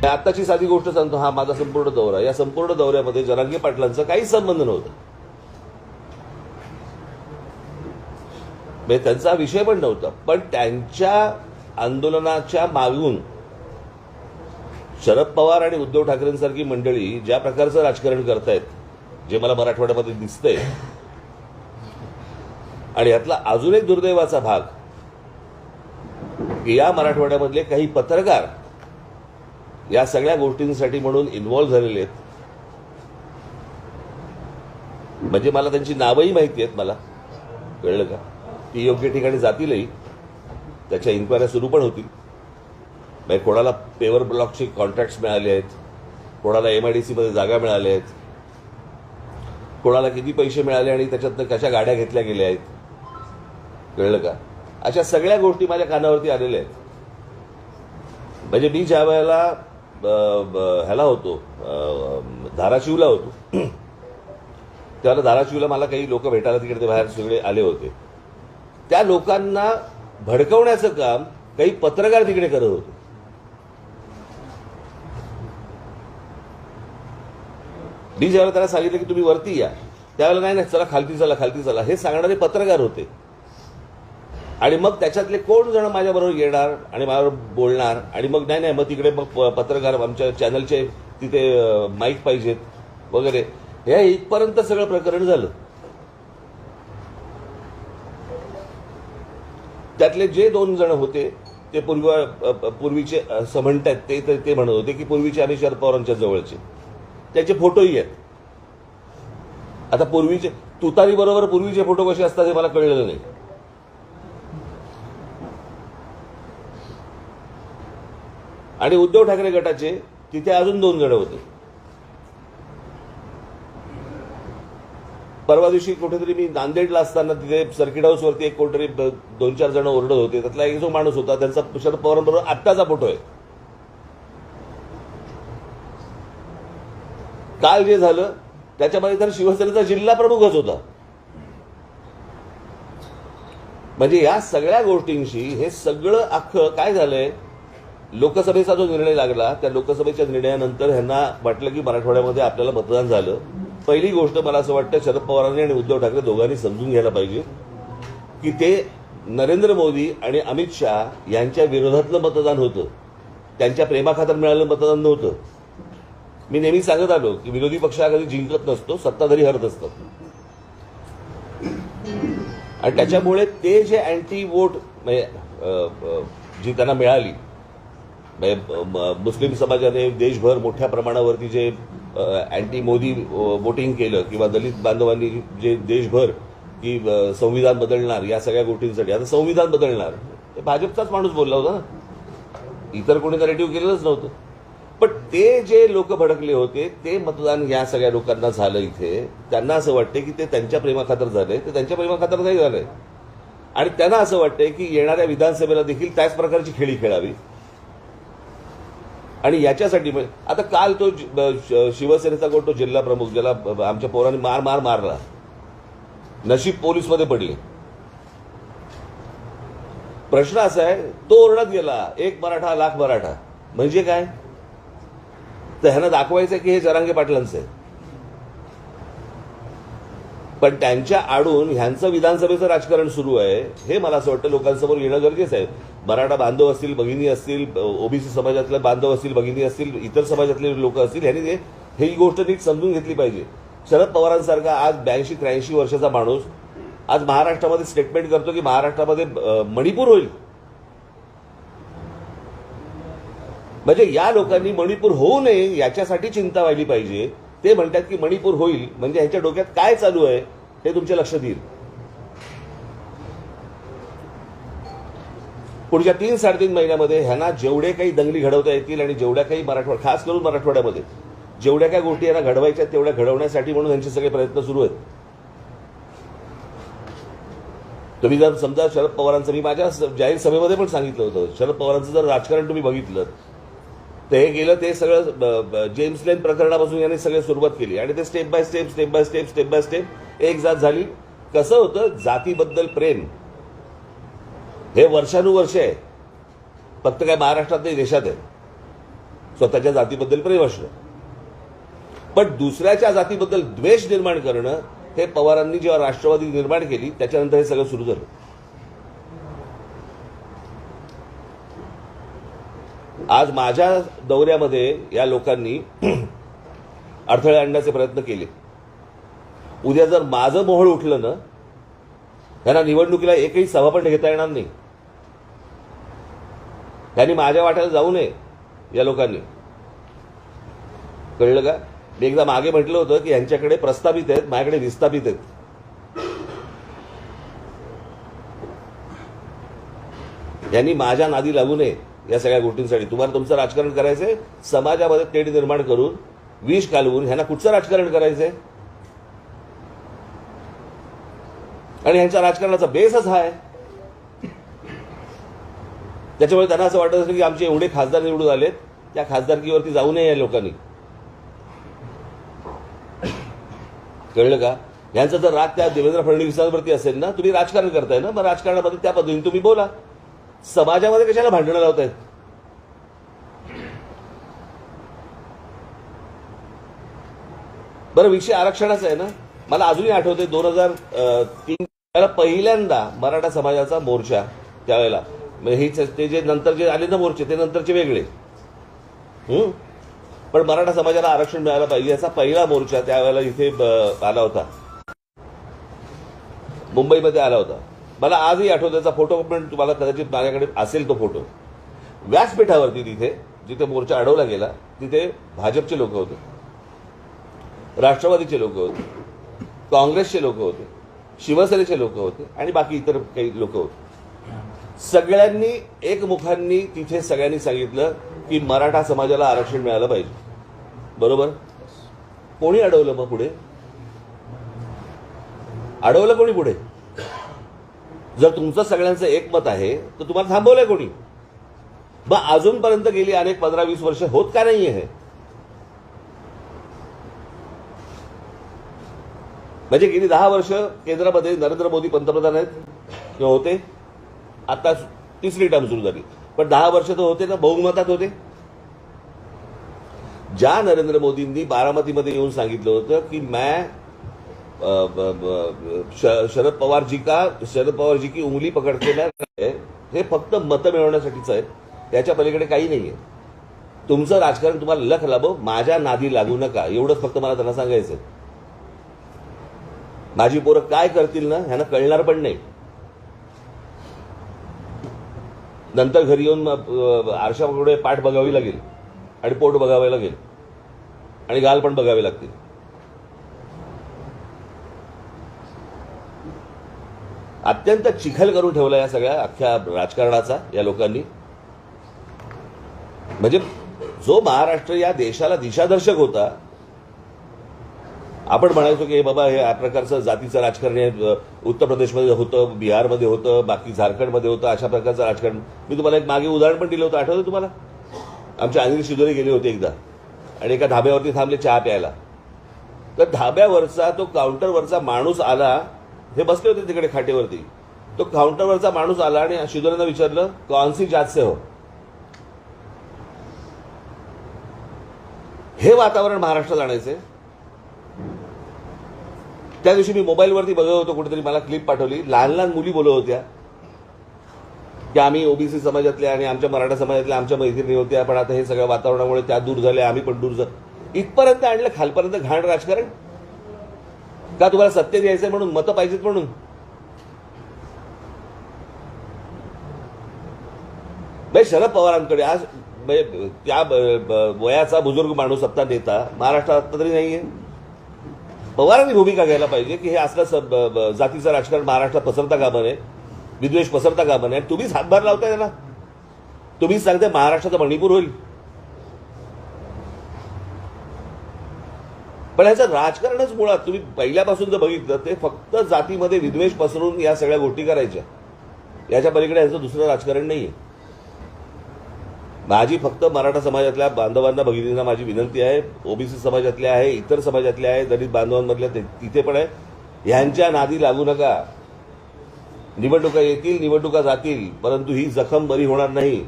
आत्ताची साधी गोष्ट सांगतो, हा माझा संपूर्ण दौरा, या संपूर्ण दौऱ्यामध्ये जरांगे पाटलांचा काही संबंध नव्हता, म्हणजे त्यांचा विषय पण नव्हता. पण त्यांच्या आंदोलनाच्या मागून शरद पवार आणि उद्धव ठाकरेंसारखी मंडळी ज्या प्रकारचं राजकारण करतायत, जे मला मराठवाड्यामध्ये दिसतंय, आणि यातला अजून एक दुर्दैवाचा भाग की या मराठवाड्यामधले काही पत्रकार या सगळ्या गोष्टींसाठी म्हणून इन्व्हॉल्व्ह झालेले आहेत. म्हणजे मला त्यांची नावंही माहिती आहेत, मला कळलं का, ती योग्य ठिकाणी जातीलही, त्याच्या इन्क्वायऱ्या सुरू पण होतील. म्हणजे कोणाला पेवर ब्लॉकचे कॉन्ट्रॅक्ट्स मिळाले आहेत, कोणाला MIDC मध्ये जागा मिळाल्या आहेत, कोणाला किती पैसे मिळाले आणि त्याच्यातनं कशा गाड्या घेतल्या गेल्या आहेत, कळलं का. अशा सगळ्या गोष्टी माझ्या कानावरती आलेल्या आहेत. म्हणजे मी ज्या वेळेला ह्याला होतो, धाराशिवला होतो, त्यावेळेला धाराशिवला मला काही लोक भेटायला तिकडे बाहेर सगळे आले होते. त्या लोकांना भडकवण्याचं काम काही पत्रकार तिकडे करत होते. मी ज्यावेळेला त्याला सांगितलं की तुम्ही वरती या, त्यावेळेला नाही चला खालती चला खालती चला हे सांगणारे पत्रकार होते. आणि मग त्याच्यातले कोण जण माझ्याबरोबर येणार आणि माझ्याबरोबर बोलणार, आणि मग नाही मग तिकडे मग पत्रकार आमच्या चॅनलचे तिथे माईक पाहिजेत वगैरे, हे इथपर्यंत सगळं प्रकरण झालं. त्यातले जे 2 जण होते ते पूर्वीचे असं म्हणतात, ते म्हणत होते की पूर्वीचे आणि शरद पवारांच्या जवळचे, त्याचे फोटोही आहेत. आता पूर्वीचे तुतारी बरोबर पूर्वीचे फोटो कसे असतात हे मला कळलेलं नाही. आणि उद्धव ठाकरे गटाचे तिथे अजून 2 जण होते. परवा दिवशी कुठेतरी मी नांदेडला असताना तिथे सर्किट हाऊसवरती एक कोणतरी 2-4 जण ओरडत होते. त्यातला एक जो माणूस होता त्यांचा शरद पवारांबरोबर आत्ताचा फोटो आहे. काल जे झालं त्याच्यामध्ये तर शिवसेनेचा जिल्हा प्रमुखच होता. म्हणजे या सगळ्या गोष्टींशी हे सगळं अख्खं काय झालंय, लोकसभेचा जो निर्णय लागला त्या लोकसभेच्या निर्णयानंतर ह्यांना वाटलं की मराठवाड्यामध्ये आपल्याला मतदान झालं. पहिली गोष्ट मला असं वाटतं शरद पवारांनी आणि उद्धव ठाकरे दोघांनी समजून घ्यायला पाहिजे की ते नरेंद्र मोदी आणि अमित शहा यांच्या विरोधातलं मतदान होतं, त्यांच्या प्रेमाखातर मिळालेलं मतदान नव्हतं. मी नेहमी सांगत आलो की विरोधी पक्ष हा कधी जिंकत नसतो, सत्ताधारी हरत असतात. आणि त्याच्यामुळे ते जे अँटी वोट जी त्यांना मिळाली, मुस्लिम समाजाने देशभर मोठ्या प्रमाणावरती जे अँटी मोदी वोटिंग केलं, किंवा दलित बांधवांनी जे देशभर की संविधान बदलणार या सगळ्या गोष्टींसाठी, आता संविधान बदलणार ते भाजपचाच माणूस बोलला होता ना, इतर कोणी नरेटिव्ह केलेलंच नव्हतं. पण ते जे लोक भडकले होते ते मतदान या सगळ्या लोकांना झालं इथे. त्यांना असं वाटते की ते त्यांच्या प्रेमाखातर झालंय, ते त्यांच्या प्रेमाखातर नाही झालंय. आणि त्यांना असं वाटतंय की येणाऱ्या विधानसभेला देखील त्याच प्रकारची खेळी खेळावी. आणि याच्यासाठी आता काल तो शिवसेनेचा कोण तो जिल्हा प्रमुख ज्याला आमच्या पोरांनी मारला, नशीब पोलीसमध्ये पडले. प्रश्न असा आहे, तो ओरडत गेला 1 मराठा लाख मराठा, म्हणजे काय, तर ह्यांना दाखवायचं की हे जरांगे पाटलांचं आहे. पण त्यांच्या आडून ह्यांचं विधानसभेचं राजकारण सुरू आहे, हे मला असं वाटतं लोकांसमोर येणं गरजेचं आहे. मराठा बांधव असतील, भगिनी असतील, ओबीसी समाजातले बांधव असतील, भगिनी असतील, इतर समाजातले लोक असतील, ह्यांनी ही गोष्ट नीट समजून घेतली पाहिजे. शरद पवारांसारखा आज 82-83 वर्षाचा माणूस आज महाराष्ट्रामध्ये स्टेटमेंट करतो की महाराष्ट्रामध्ये मणिपूर होईल. म्हणजे या लोकांनी मणिपूर होऊ नये याच्यासाठी चिंता व्हायली पाहिजे. ते म्हणतात की मणिपूर होईल, म्हणजे ह्यांच्या डोक्यात काय चालू आहे हे तुमच्या लक्षात येईल. पुढच्या 3-3.5 महिन्यामध्ये ह्यांना जेवढे काही दंगली घडवता येतील आणि जेवढ्या काही खास करून मराठवाड्यामध्ये जेवढ्या काही गोष्टी यांना घडवायच्या तेवढ्या घडवण्यासाठी म्हणून यांचे सगळे प्रयत्न सुरू आहेत. तुम्ही जर समजा शरद पवारांचं, मी माझ्या जाहीर सभेमध्ये पण सांगितलं होतं, शरद पवारांचं जर राजकारण तुम्ही बघितलं तर हे गेलं ते सगळं जेम्स लेन प्रकरणापासून यांनी सगळं सुरुवात केली आणि ते स्टेप बाय स्टेप एक जात झाली. कसं होतं, जातीबद्दल प्रेम हे वर्षानुवर्ष आहे, फक्त काय महाराष्ट्रात नाही देशात आहे. स्वतःच्या जातीबद्दल प्रेम असणं. पण दुसऱ्याच्या जातीबद्दल द्वेष निर्माण करणं हे पवारांनी जेव्हा राष्ट्रवादी निर्माण केली त्याच्यानंतर हे सगळं सुरू झालं. आज माझ्या दौऱ्यामध्ये या लोकांनी अडथळे आणण्याचे प्रयत्न केले. उद्या जर माझं मोहळ उठलं ना, त्यांना निवडणुकीला एकही सभा पण घेता येणार नाही. त्यांनी माझ्या वाट्याला जाऊ नये या लोकांनी. कळलं का? मी एकदा मागे म्हटलं होतं की यांच्याकडे प्रस्थापित आहेत, माझ्याकडे विस्थापित आहेत. यांनी माझ्या नादी लागू नये या सगळ्या गोष्टींसाठी. तुम्हाला तुमचं राजकारण करायचंय, समाजामध्ये तेढ निर्माण करून विष कालवून ह्यांना कुठचं राजकारण करायचंय? आणि ह्यांच्या राजकारणाचा बेसच हा आहे. त्याच्यामुळे त्यांना असं वाटत असेल की आमचे एवढे खासदार निवडून आलेत, त्या खासदारकीवरती जाऊ नये या लोकांनी. कळलं का? यांचा जर राग त्या देवेंद्र फडणवीसांवरती असेल ना, तुम्ही राजकारण करताय ना, मग राजकारणामध्ये त्या पद्धतीने तुम्ही बोला. समाजामध्ये कशाला भांडणं लावतायत? बरं, विषय आरक्षणाचा आहे ना. मला अजूनही आठवते 2003 पहिल्यांदा मराठा समाजाचा मोर्चा, त्यावेळेला ते जे नंतर जे आले ना मोर्चे, ते नंतरचे वेगळे. पण मराठा समाजाला आरक्षण मिळालं पाहिजे याचा पहिला मोर्चा त्यावेळेला इथे आला होता, मुंबईमध्ये आला होता. मला आजही आठवतो, त्याचा फोटो पण तुम्हाला कदाचित माझ्याकडे असेल तो फोटो. व्यासपीठावरती तिथे जिथे मोर्चा अडवला गेला तिथे भाजपचे लोक होते, राष्ट्रवादीचे लोक होते, काँग्रेसचे लोक होते, शिवसेनेचे लोक होते आणि बाकी इतर काही लोक होते. सगळ्यांनी एकमुखांनी तिथे सगळ्यांनी सांगितलं की मराठा समाजाला आरक्षण मिळालं पाहिजे. बरोबर? कोणी अडवलं मग पुढे? अडवलं कोणी पुढे? जर तुमचं सगळ्यांचं एकमत आहे तर तुम्हाला थांबवलंय कोणी? मग अजूनपर्यंत गेली अनेक 15-20 वर्ष होत का नाहीये हे? म्हणजे गेली 10 वर्ष केंद्रामध्ये नरेंद्र मोदी पंतप्रधान आहेत किंवा होते, आता तिसरी टर्म सुरू झाली, पण 10 वर्ष तर होते ना, बहुमतात होते. ज्या नरेंद्र मोदींनी बारामतीमध्ये येऊन सांगितलं होतं की मैं शरद पवार जी की उंगली पकडते ना, हे फक्त मतं मिळवण्यासाठीच आहे, त्याच्या पलीकडे काही नाहीये. तुमचं राजकारण तुम्हाला लख लाभो, माझ्या नादी लागू नका, एवढंच फक्त मला त्यांना सांगायचंय. माझी पोरं काय करतील ना ह्यांना कळणार पण नाही. नंतर घरी येऊन आरशापुढे पाठ बघावी लागेल आणि पोट बघावे लागेल आणि गाल पण बघावे लागतील. अत्यंत चिखल करून ठेवला या सगळ्या अख्ख्या राजकारणाचा या लोकांनी. म्हणजे जो महाराष्ट्र या देशाला दिशादर्शक होता, आपण म्हणायचो की बाबा हे या प्रकारचं जातीचं राजकारण आहे, उत्तर प्रदेशमध्ये होतं, बिहारमध्ये होतं, बाकी झारखंडमध्ये होतं, अशा प्रकारचं राजकारण. मी तुम्हाला एक मागे उदाहरण पण दिलं होतं, आठवतं तुम्हाला? आमचे अनिल शिदोरे गेले होते एकदा आणि एका धाब्यावरती थांबले चहा प्यायला. तर धाब्यावरचा तो काउंटरवरचा माणूस आला, हे बसले होते तिकडे खाटेवरती, तो काउंटरवरचा माणूस आला आणि शिदोरेंना विचारलं, कौनसी जात से हो? हे वातावरण महाराष्ट्रात आणायचंय. त्या दिवशी मी मोबाईलवरती बघत होतो, कुठेतरी मला क्लिप पाठवली, लहान लहान मुली बोलत होत्या की आम्ही ओबीसी समाजातल्या आणि आमच्या मराठा समाजातल्या आमच्या मैत्रिणी होत्या, पण आता हे सगळ्या वातावरणामुळे त्या दूर झाल्या, आम्ही पण दूर झालो. इथपर्यंत आणलं, खालपर्यंत घाण राजकारण का? तुम्हाला सत्य द्यायचंय म्हणून, मतं पाहिजेत म्हणून? शरद पवारांकडे आज त्या वयाचा बुजुर्ग माणूस आत्ता नेता महाराष्ट्रात आत्ता तरी नाहीये. पवारांनी भूमिका घ्यायला पाहिजे की हे असलं जातीचं राजकारण महाराष्ट्रात पसरता कामा नये, विद्वेष पसरता कामा नये. तुम्हीच हातभार लावताय त्याला, तुम्हीच सांगताय महाराष्ट्राचं मणिपूर होईल. पण ह्याचं राजकारणच मुळात तुम्ही पहिल्यापासून जर बघितलं ते फक्त जातीमध्ये विद्वेष पसरून या सगळ्या गोष्टी करायच्या, याच्या पलीकडे ह्याचं दुसरं राजकारण नाहीये. माझी फक्त मराठा समाजातल्या बांधवांना भगिनींना माझी विनंती आहे, ओबीसी समाजातल्या आहे, इतर समाजातल्या आहे, दलित बांधवांमधल्या तिथे पण आहे, ह्यांच्या नादी लागू नका. निवडणुका येतील, निवडणुका जातील, परंतु ही जखम बरी होणार नाही.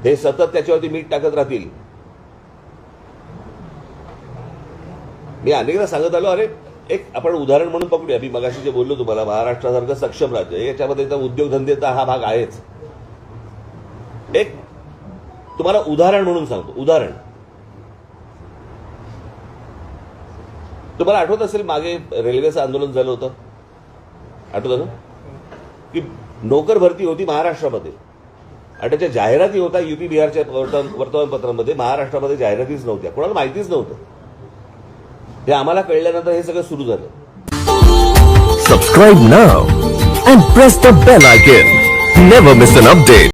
हे सतत त्याच्यावरती मीठ टाकत राहतील. मी अनेकदा सांगत आलो, अरे एक आपण उदाहरण म्हणून पकडूया. मी मगाशी जे बोललो तुम्हाला, महाराष्ट्रासारखं सक्षम राज्य, याच्यामध्ये तर उद्योगधंदेचा हा भाग आहेच. एक तुम्हाला उदाहरण म्हणून सांगतो. उदाहरण तुम्हाला आठवत असेल, मागे रेल्वेचं आंदोलन झालं होतं, आठवतं ना, की नोकर भरती होती महाराष्ट्रामध्ये आणि त्याच्या जाहिराती होता युपी बिहारच्या वर्तमानपत्रांमध्ये. महाराष्ट्रामध्ये जाहिरातीच नव्हत्या, कोणाला माहितीच नव्हतं. हे आम्हाला कळल्यानंतर हे सगळं सुरू झालं. Subscribe now and press the bell icon. Never miss an update.